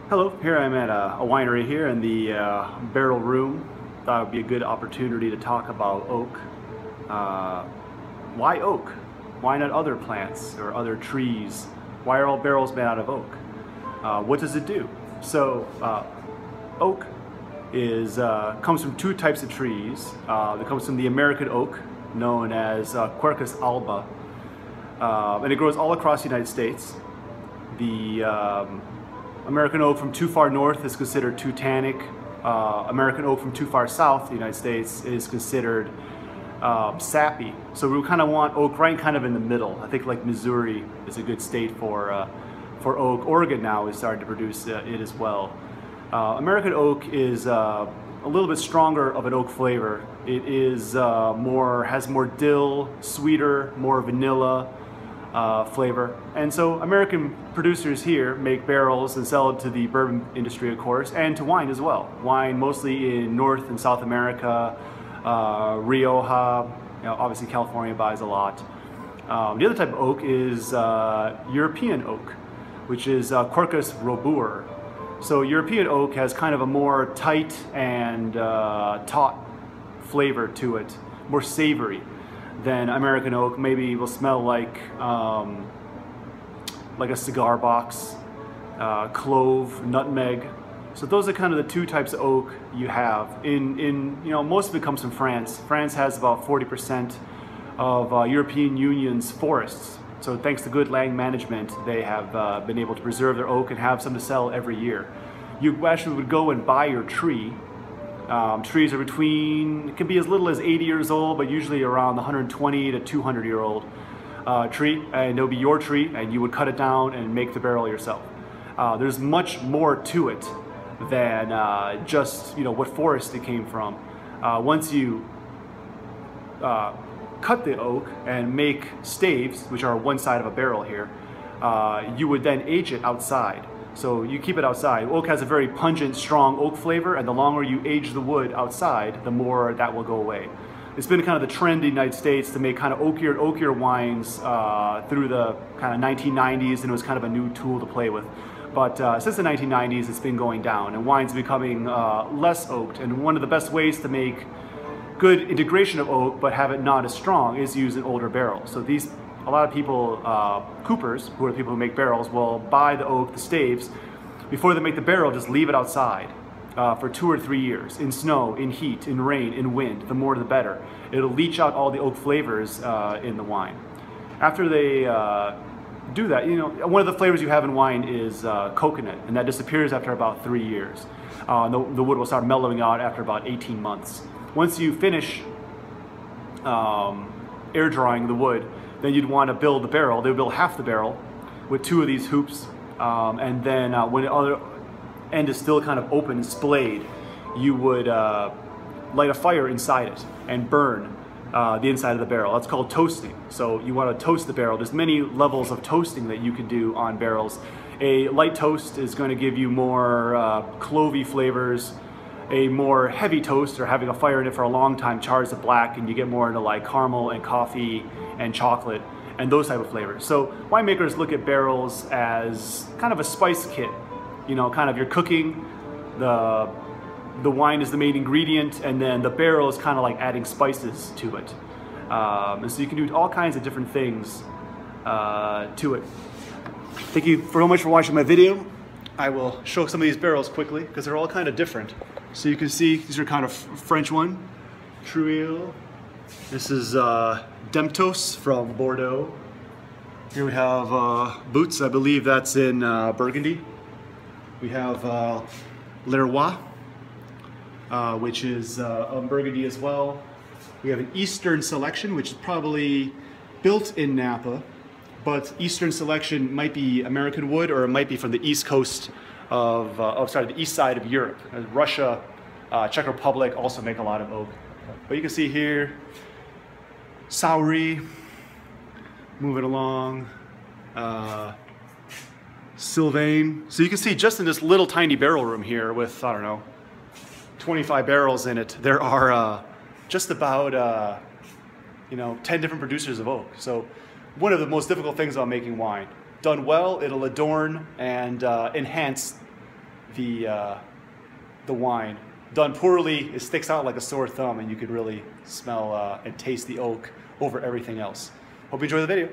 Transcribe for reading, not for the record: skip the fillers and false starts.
Hello, here I'm at a winery here in the barrel room. Thought it would be a good opportunity to talk about oak. Why oak? Why not other plants or other trees? Why are all barrels made out of oak? What does it do? So oak comes from two types of trees. It comes from the American oak, known as Quercus alba, and it grows all across the United States. The American oak from too far north is considered too tannic. American oak from too far south, the United States, is considered sappy. So we kind of want oak right kind of in the middle. I think like Missouri is a good state for oak. Oregon now is starting to produce it as well. American oak is a little bit stronger of an oak flavor. It is has more dill, sweeter, more vanilla flavor. And so American producers here make barrels and sell it to the bourbon industry, of course, and to wine as well. Wine mostly in North and South America, Rioja, obviously California buys a lot. The other type of oak is European oak, which is Quercus robur. So European oak has kind of a more tight and taut flavor to it, more savory than American oak. Maybe will smell like a cigar box, clove, nutmeg. So those are kind of the two types of oak you have. Most of it comes from France. France has about 40% of European Union's forests. So thanks to good land management, they have been able to preserve their oak and have some to sell every year. You actually would go and buy your tree. Trees are it can be as little as 80 years old, but usually around the 120 to 200-year-old tree, and it'll be your tree, and you would cut it down and make the barrel yourself. There's much more to it than just what forest it came from. Once you cut the oak and make staves, which are one side of a barrel here, you would then age it outside. So you keep it outside. Oak has a very pungent, strong oak flavor, and the longer you age the wood outside, the more that will go away. It's been kind of the trend in the United States to make kind of oakier wines through the kind of 1990s, and it was kind of a new tool to play with. But since the 1990s, it's been going down, and wine's becoming less oaked. And one of the best ways to make good integration of oak, but have it not as strong, is use an older barrel. So a lot of people, coopers, who are the people who make barrels, will buy the oak, the staves, before they make the barrel, just leave it outside for 2 or 3 years, in snow, in heat, in rain, in wind. The more the better. It'll leach out all the oak flavors in the wine. After they do that, one of the flavors you have in wine is coconut, and that disappears after about 3 years. The wood will start mellowing out after about 18 months. Once you finish air drying the wood, then you'd want to build the barrel. They would build half the barrel with 2 of these hoops, and then when the other end is still kind of open and splayed, you would light a fire inside it and burn the inside of the barrel. That's called toasting. So you want to toast the barrel. There's many levels of toasting that you can do on barrels. A light toast is going to give you more clovey flavors. A more heavy toast, or having a fire in it for a long time, chars it black, and you get more into like caramel and coffee and chocolate and those type of flavors. So winemakers look at barrels as kind of a spice kit. Kind of you're cooking, the wine is the main ingredient, and then the barrel is kind of like adding spices to it. And so you can do all kinds of different things to it. Thank you very much for watching my video. I will show some of these barrels quickly because they're all kind of different. So you can see these are kind of French one, Trouille. This is Demptos from Bordeaux. Here we have Boots, I believe that's in Burgundy. We have Leroy, which is on Burgundy as well. We have an Eastern Selection, which is probably built in Napa, but Eastern Selection might be American wood, or it might be from the east coast the east side of Europe. Russia, Czech Republic also make a lot of oak. But you can see here, Saury, moving along, Sylvain. So you can see just in this little tiny barrel room here with, I don't know, 25 barrels in it, there are just about 10 different producers of oak. So one of the most difficult things about making wine. Done well, it'll adorn and enhance the wine. Done poorly, it sticks out like a sore thumb, and you could really smell and taste the oak over everything else. Hope you enjoy the video.